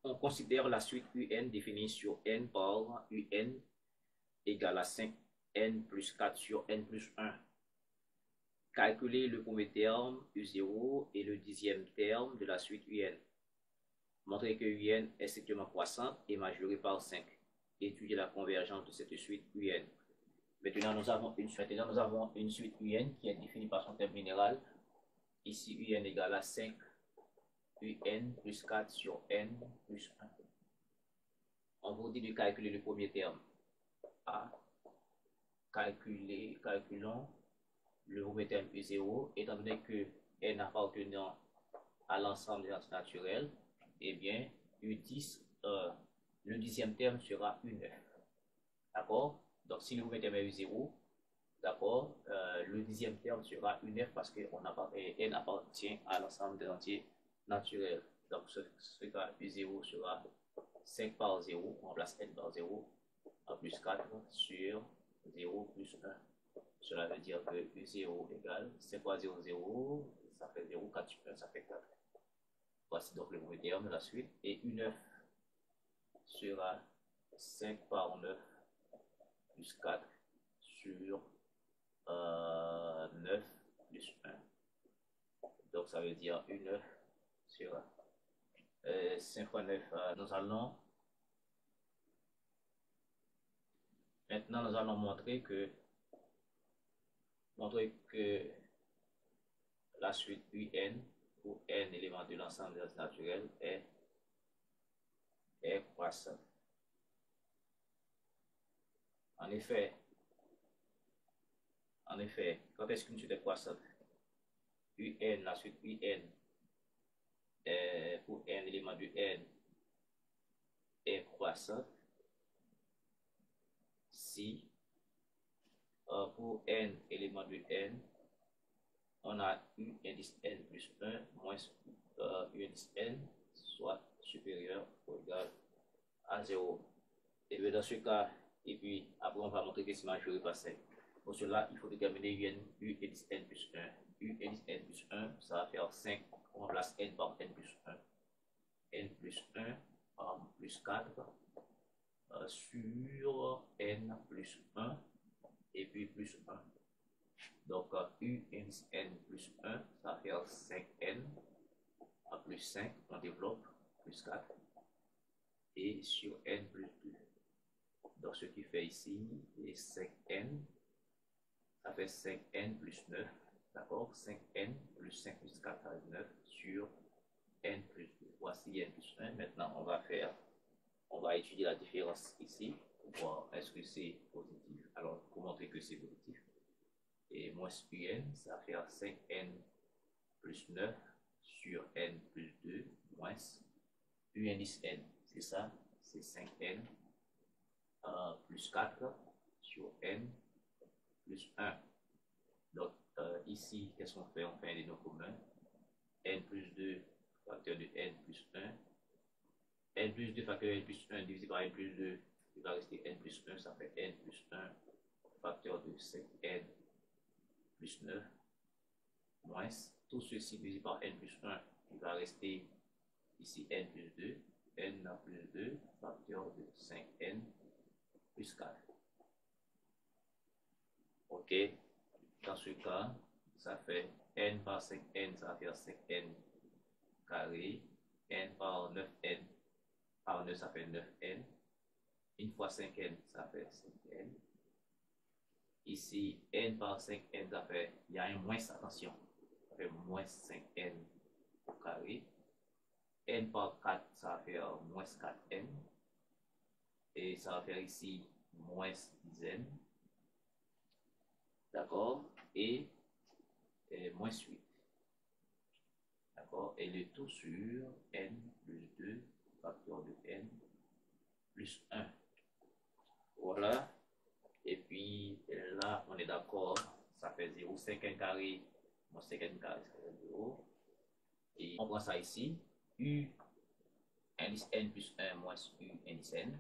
On considère la suite UN définie sur n par UN égale à 5n plus 4 sur n plus 1. Calculer le premier terme U0 et le dixième terme de la suite UN. Montrer que UN est strictement croissante et majorée par 5. Étudier la convergence de cette suite UN. Maintenant, nous avons une suite UN qui est définie par son terme minéral. Ici, UN égale à 5 UN plus 4 sur N plus 1. On vous dit de calculer le premier terme. A. Calculons le premier terme U0, étant donné que N appartenant à l'ensemble des entités naturelles, eh bien, U10, le dixième terme sera U9. D'accord? Donc, si le premier terme est U0, d'accord, le dixième terme sera U9 parce que N appartient à l'ensemble des entiers naturels. Donc, ce cas U0 sera 5 par 0, on remplace N par 0, à plus 4 sur 0 plus 1. Cela veut dire que U0 égale 5 fois 0, 0, ça fait 0, 4 sur 1, ça fait 4. Voici donc le premier terme de la suite. Et U9 sera 5 par 9 plus 4 sur 9 plus 1. Donc ça veut dire U9 sera 5 fois 9. Maintenant, nous allons montrer que la suite UN pour n éléments de l'ensemble des entités naturelles est croissante. En effet, quand est-ce qu'une suite est croissante? UN, la suite UN pour n éléments de n est croissante si pour n éléments de n, on a U indice n plus 1 moins U indice n soit supérieur ou égal à 0. Et bien dans ce cas, et puis après on va montrer que c'est majoré par 5. Pour cela, il faut déterminer U indice n plus 1. U indice n plus 1, ça va faire 5. On remplace n par n plus 1. N plus 1 plus 4 sur n plus 1 et puis plus 1. Donc, U indice n plus 1, ça va faire 5n à plus 5, on développe, plus 4, et sur n plus 2. Donc, ce qui fait ici, est 5n, ça fait 5n plus 9, d'accord? 5n plus 5 plus 4, ça fait 9 sur n plus 2. Voici n plus 1. Maintenant, on va étudier la différence ici pour voir est-ce que c'est positif. Alors, pour montrer que c'est positif, et moins UN, ça va faire 5n plus 9 sur n plus 2 moins U indice n. C'est ça, c'est 5n plus 4 sur n plus 1. Donc, ici, qu'est-ce qu'on fait? On fait un dénominateur commun. N plus 2 facteur de n plus 1. N plus 2 facteur de n plus 1 divisé par n plus 2, il va rester n plus 1, ça fait n plus 1 facteur de 5n plus 9 moins tout ceci divisé par n plus 1, il va rester ici n plus 2, n plus 2 facteur de 5n plus 4. Ok, dans ce cas, ça fait n par 5n, ça va faire 5n carré, n par 9n, par 9 ça fait 9n, une fois 5n, ça fait 5n. Ici, n par 5n, ça fait, il y a un moins, attention, ça fait moins 5n au carré. N par 4, ça va faire moins 4n. Et ça va faire ici moins 10n. D'accord? Et moins 8. D'accord? Et le tout sur n plus 2, facteur de n plus 1. Voilà. Et puis là, on est d'accord, ça fait 0. 5n carré, moins 5n carré, ça fait 0. Et on prend ça ici. U indice n plus 1 moins U indice n.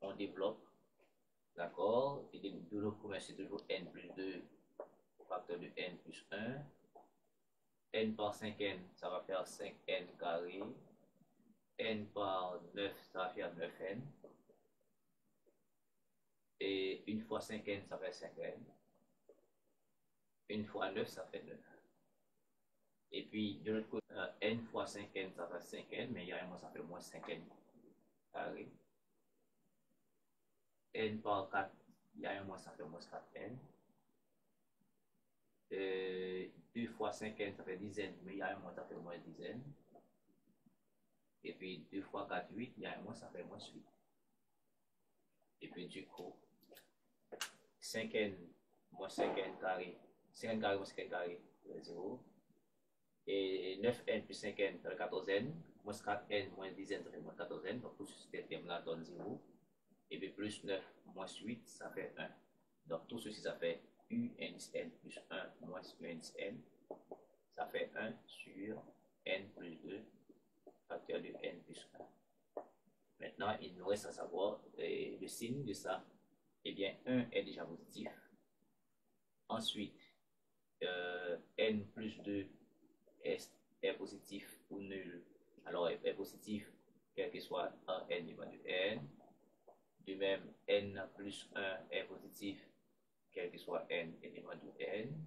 On développe. D'accord? Et de l'autre premier, c'est toujours n plus 2, facteur de n plus 1. N par 5n, ça va faire 5n carré. n par 9, ça va faire 9n. Et 1 fois 5n, ça fait 5n. 1 fois 9, ça fait 9. Et puis, de l'autre côté, n fois 5n, ça fait 5n, mais il y a un moins, ça fait moins 5n carré. N par 4, il y a un moins, ça fait moins 4n. 2 fois 5n, ça fait 10n, mais il y a un moins, ça fait moins 10n. Et puis 2 fois 4, 8, il y a un moins, ça fait moins 8. Et puis du coup, 5n moins 5n carré, 5n carré moins 5n carré, 0. Et 9n plus 5n, ça fait 14n. Moins 4n moins 10n, ça fait moins 14n. Donc tout ce terme-là donne 0. Et puis plus 9 moins 8, ça fait 1. Donc tout ceci, ça fait u indice n plus 1 moins u indice n. Ça fait 1 sur n plus 2, facteur de n plus 1. Maintenant, il nous reste à savoir le signe de ça. Eh bien, 1 est déjà positif. Ensuite, n plus 2 est positif ou nul. Alors, est positif, quel que soit un n élément de n. De même, n plus 1 est positif, quel que soit n élément de n.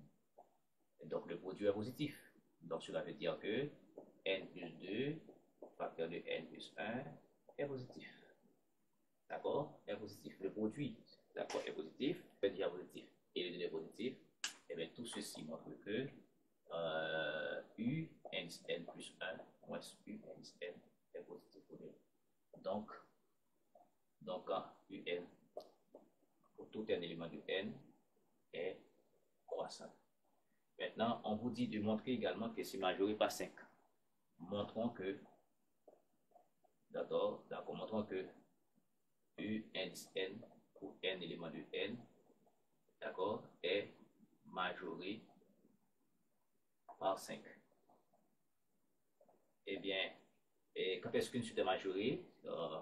Donc, le produit est positif. Donc, cela veut dire que n plus 2, facteur de n plus 1, est positif. D'accord? Est positif. Le produit, d'accord, est positif, est déjà positif et le est positif. Et bien, tout ceci montre que u indice n plus 1 moins u indice n est positif pour nous. Donc un pour tout un élément de n est croissant. Maintenant, on vous dit de montrer également que c'est majoré par 5. Montrons que, montrons que u indice n pour n élément de n, d'accord, est majoré par 5. Eh bien, quand est-ce qu'une suite est majorée?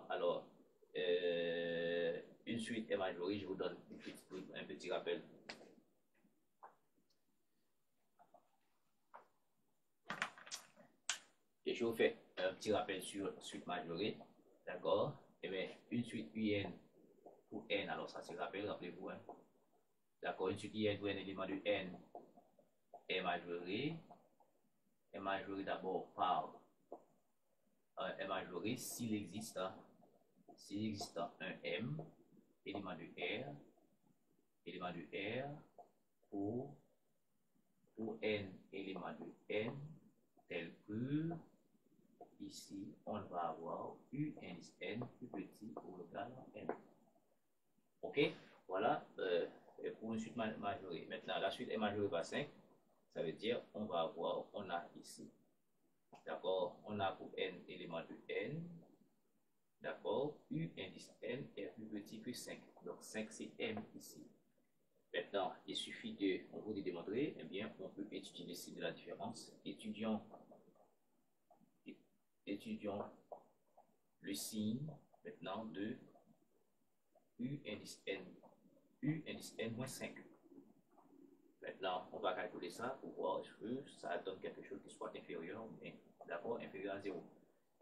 Alors, une suite est majorée, je vous donne un petit rappel. Et je vous fais un petit rappel sur suite majorée. D'accord? Eh bien, une suite UN pour N, alors ça se rappelle, rappelez-vous. Hein? D'accord? Une suite UN pour un élément de N est majorée d'abord par est majorée s'il existe un M, élément de R pour N éléments de N, tel que ici, on va avoir U indice N plus petit ou égal à N. Ok? Voilà pour une suite majorée. Maintenant, la suite est majorée par 5. Ça veut dire, on a ici. D'accord? On a pour N éléments de N. D'accord? U indice N est plus petit que 5. Donc 5, c'est M ici. Maintenant, il suffit on vous dit démontrer, eh bien, on peut étudier le signe de la différence. Étudions le signe maintenant de U indice N moins 5. Maintenant, on va calculer ça pour voir est-ce que ça donne quelque chose qui soit inférieur, d'accord, inférieur à 0.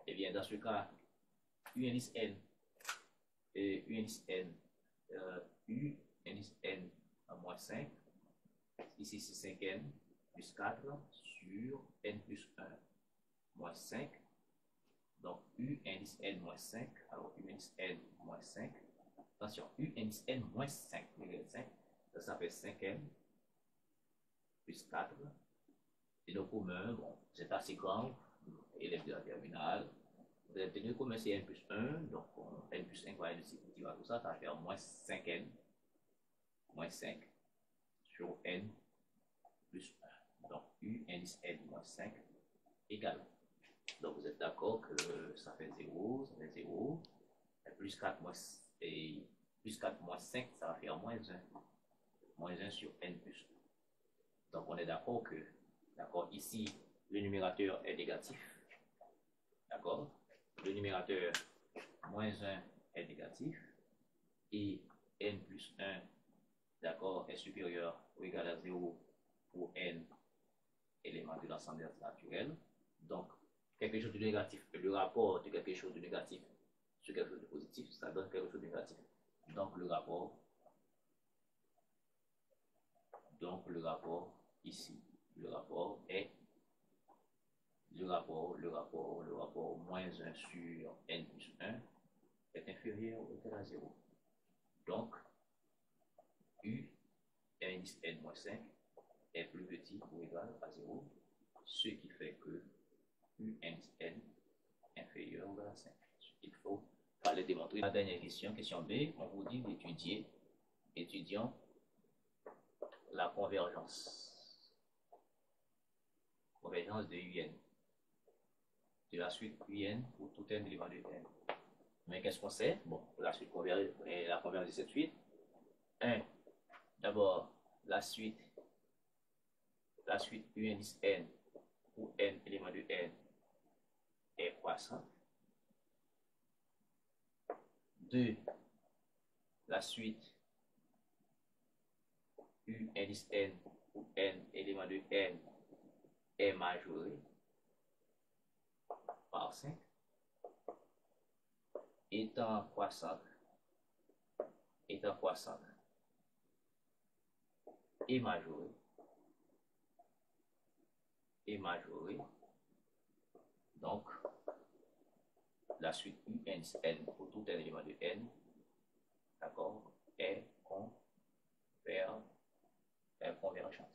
Eh bien, dans ce cas, U indice N à moins 5, ici c'est 5n plus 4 sur n plus 1 moins 5. Donc U indice N moins 5, alors U indice N moins 5, attention, U indice N moins 5, ça fait 5n plus 4. Et nos communs, bon, c'est assez grand, élève de la terminale. Vous avez tenu commun, c'est n plus 1, donc n plus 1 va être tout ça, ça va faire moins 5n, moins 5 sur n plus 1. Donc U indice N moins 5 égale. Donc vous êtes d'accord que ça fait 0, ça fait 0. Et plus 4 moins 5, ça va faire moins 1. Moins 1 sur n plus 1. Donc on est d'accord que, ici, le numérateur est négatif. D'accord? Le numérateur moins 1 est négatif. Et n plus 1, d'accord, est supérieur ou égal à 0 pour n éléments de l'ensemble naturel. Donc, quelque chose de négatif, le rapport de quelque chose de négatif sur quelque chose de positif, ça donne quelque chose de négatif. Donc le rapport ici, le rapport est le rapport moins 1 sur n plus 1 est inférieur ou égal à 0. Donc, U indice n moins 5 est plus petit ou égal à 0, ce qui fait que U indice n est inférieur ou égal à 5. Il faut aller démontrer. La dernière question, question B, on vous dit d'étudier, étudiant la convergence de UN, de la suite UN pour tout n élément de n. Mais qu'est-ce qu'on sait? Bon, la suite la convergence de cette suite. 1. D'abord, la suite U indice n où n éléments de n est croissant. 2. La suite U indice n où n éléments de n est majoré par 5. Étant croissante et majoré, donc la suite U indice n pour tout un élément de n, d'accord, est convergente.